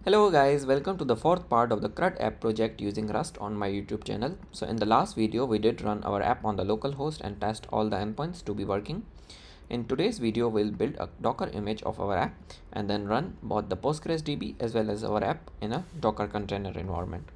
Hello guys, welcome to the fourth part of the CRUD app project using Rust on my YouTube channel. So in the last video we did run our app on the local host and test all the endpoints to be working. In today's video we'll build a Docker image of our app and then run both the PostgresDB as well as our app in a Docker container environment.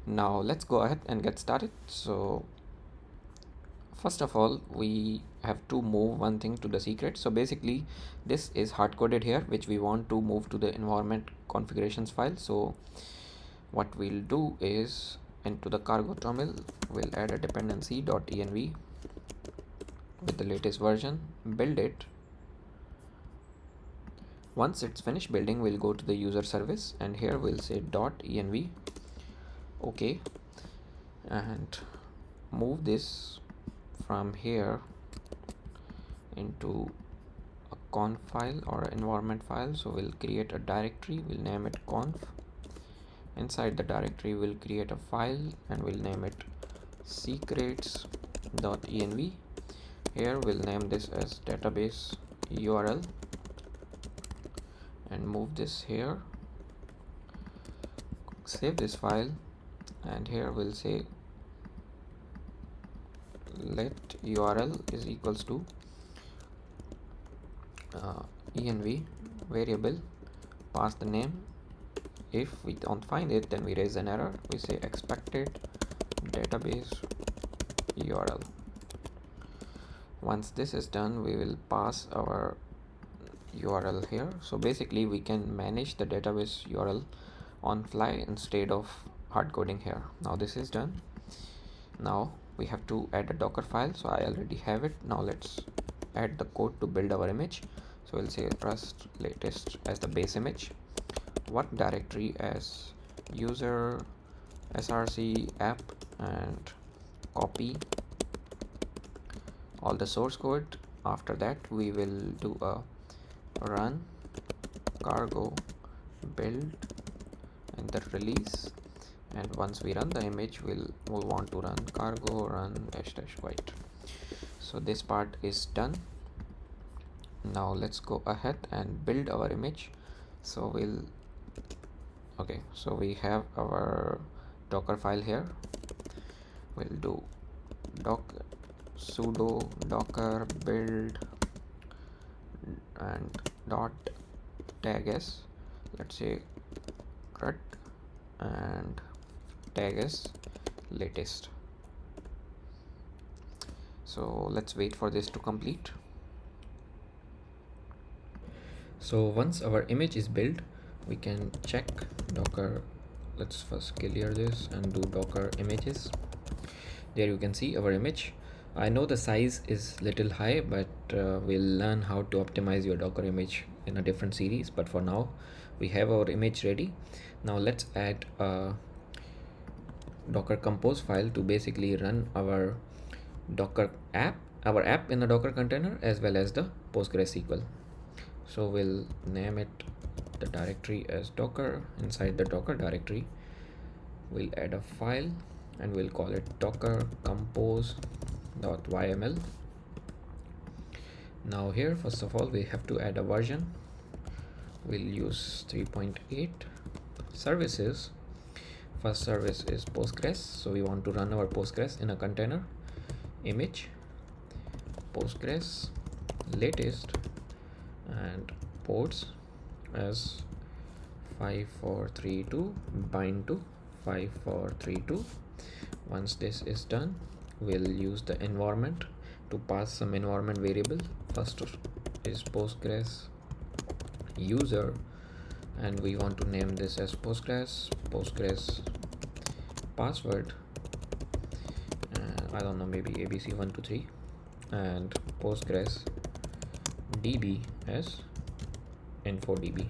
Now let's go ahead and get started. So first of all, we have to move one thing to the secret. So basically this is hard coded here, which we want to move to the environment configurations file. So what we'll do is into the cargo terminal, we'll add a dependency.env with the latest version, build it. Once it's finished building, we'll go to the user service and here we'll say .env. Okay, and move this from here into a conf file or environment file. So we'll create a directory, we'll name it conf. Inside the directory we'll create a file and we'll name it secrets.env. Here we'll name this as database URL and move this here, save this file, and here we'll say let URL is equals to env variable, pass the name. If we don't find it, then we raise an error, we say expected database URL. Once this is done, we will pass our URL here. So basically we can manage the database URL on fly instead of hard coding here. Now this is done. Now we have to add a Docker file, so I already have it. Now let's add the code to build our image. So we'll say Rust latest as the base image, what directory as user src app, and copy all the source code. After that we will do a run cargo build and the release, and once we run the image we'll want to run cargo run --quite. So this part is done. Now let's go ahead and build our image. So we have our Docker file here. We'll do sudo docker build and tag as, let's say CRUD, and tag as latest. So let's wait for this to complete. So once our image is built, we can check docker. Let's first clear this and do docker images. There you can see our image. I know the size is little high, but we'll learn how to optimize your Docker image in a different series. But for now, we have our image ready. Now let's add a docker compose file to basically run our Docker app, our app in the Docker container as well as the PostgresQL. So we'll name it the directory as Docker. Inside the Docker directory, we'll add a file and we'll call it docker-compose.yml. Now here, first of all, we have to add a version. We'll use 3.8. Services, first service is Postgres, so we want to run our Postgres in a container. Image Postgres latest and ports as 5432, bind to 5432. Once this is done, we'll use the environment to pass some environment variable. First is Postgres user, and we want to name this as Postgres password, I don't know, maybe ABC123, and Postgres DB as info-db.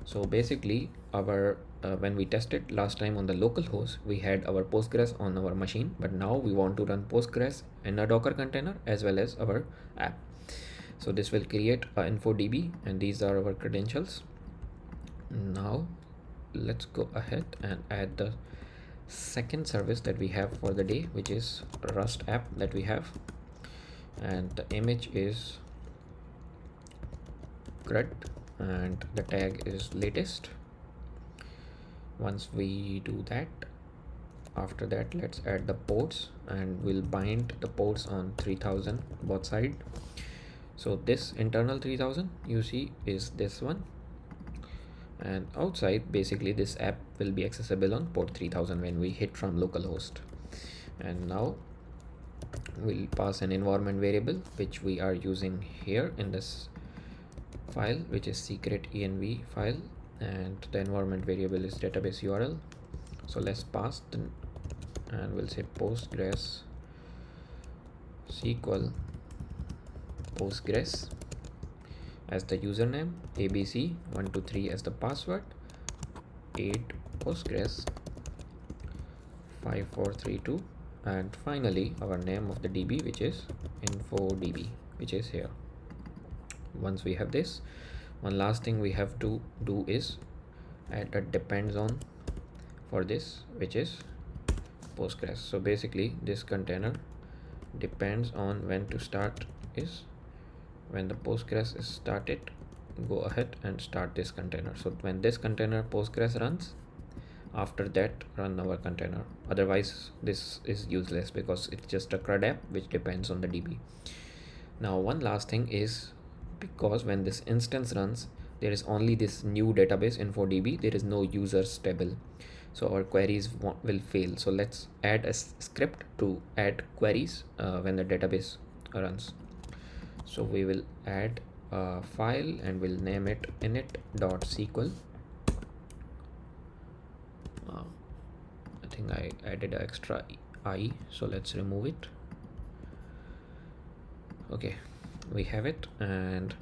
So basically our when we tested last time on the local host, we had our Postgres on our machine, but now we want to run Postgres in a Docker container as well as our app. So this will create a info-db, and these are our credentials. Now let's go ahead and add the second service that we have for the day, which is Rust app that we have, and the image is CRUD and the tag is latest. Once we do that, after that let's add the ports, and we'll bind the ports on 3000 both side. So this internal 3000 you see is this one, and outside basically this app will be accessible on port 3000 when we hit from localhost. And now we'll pass an environment variable which we are using here in this file, which is secret env file, and the environment variable is database URL. So let's pass the, and we'll say postgres SQL postgres as the username, abc123 as the password, 8 postgres 5432, and finally our name of the DB, which is info.db, which is here. Once we have this, one last thing we have to do is add a depends on for this, which is postgres. So basically this container depends on when to start is when the postgres is started, go ahead and start this container. So when this container postgres runs, after that run our container. Otherwise this is useless because it's just a CRUD app which depends on the DB. Now one last thing is, because when this instance runs, there is only this new database info.db, there is no users table, so our queries will fail. So let's add a script to add queries when the database runs. So we will add a file and we'll name it Init.sql. I think I added an extra I, so let's remove it. Okay, we have it. And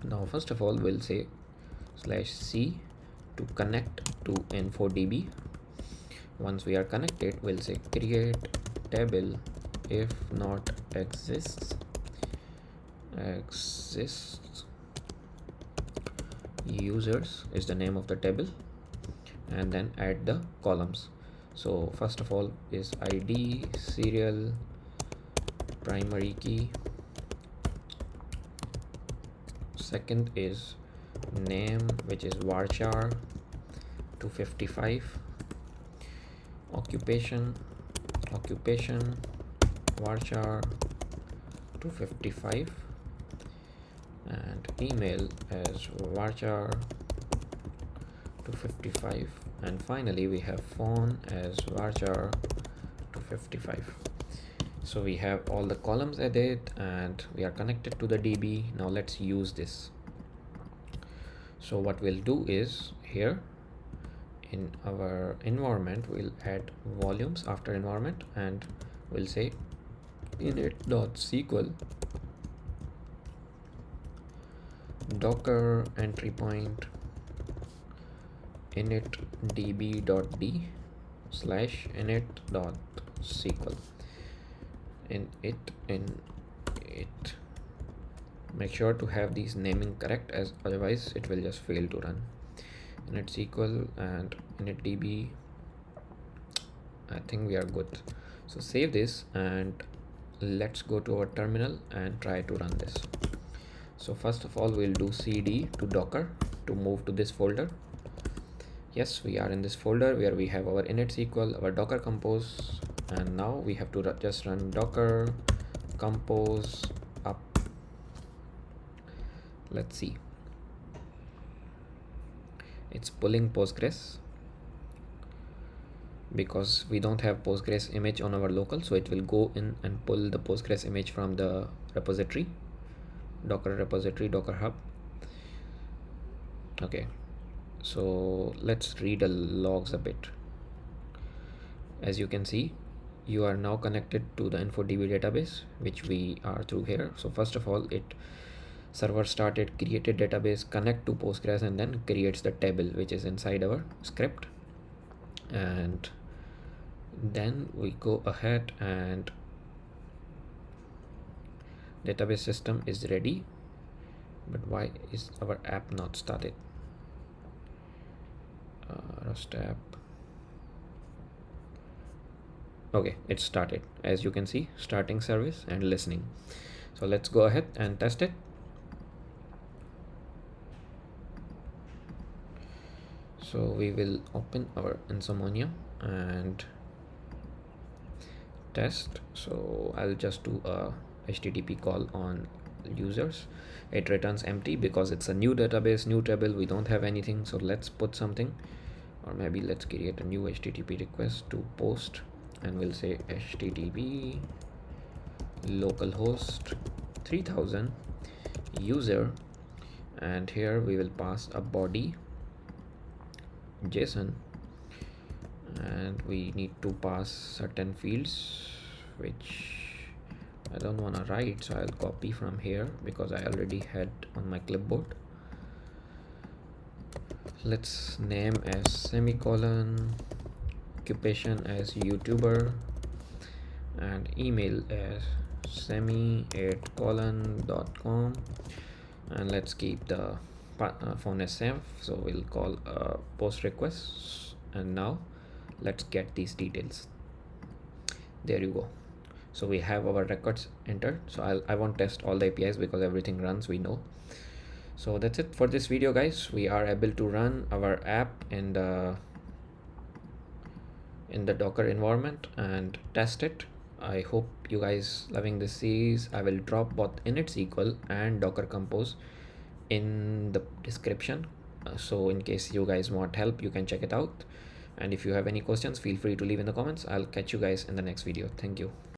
now first of all we'll say /c to connect to info.db. Once we are connected, we'll say create table if not exists users is the name of the table, and then add the columns. So first of all is id, serial, primary key. Second is name, which is VARCHAR 255. Occupation VARCHAR 255, and email as VARCHAR 255, and finally we have phone as VARCHAR 255. So we have all the columns added and we are connected to the DB. Now let's use this. So what we'll do is, here in our environment we'll add volumes after environment, and we'll say Init.sql docker-entrypoint-initdb.d /init.sql. in it make sure to have these naming correct, as otherwise it will just fail to run. Init.sql and initdb, I think we are good. So save this and let's go to our terminal and try to run this. So first of all we'll do cd to docker to move to this folder. Yes, we are in this folder where we have our Init.sql, our docker compose, and now we have to just run docker compose up. Let's see, it's pulling Postgres because we don't have Postgres image on our local, so it will go in and pull the Postgres image from the repository, docker repository, docker hub. Okay, so let's read the logs a bit. As you can see, you are now connected to the info.db database, which we are through here. So first of all, it server started, created database, connect to Postgres, and then creates the table which is inside our script. And then we go ahead and database system is ready, but why is our app not started? Rust app. Okay, it started. As you can see, starting service and listening. So let's go ahead and test it. So we will open our insomnia and test. So I'll just do a HTTP call on users. It returns empty because it's a new database, new table, we don't have anything. So let's put something, or maybe let's create a new HTTP request to post, and we'll say HTTP localhost 3000 user, and here we will pass a body JSON, and we need to pass certain fields which I don't want to write, so I'll copy from here because I already had on my clipboard. Let's name as semicolon, occupation as YouTuber, and email as semi@colon.com, and let's keep the phone as safe, so we'll call a post request. And now let's get these details. There you go. So we have our records entered. So I won't test all the APIs because everything runs, we know. So that's it for this video, guys. We are able to run our app in the Docker environment and test it. I hope you guys loving this series. I will drop both Init.sql and Docker Compose in the description, so in case you guys want help, you can check it out. And if you have any questions, feel free to leave in the comments. I'll catch you guys in the next video. Thank you.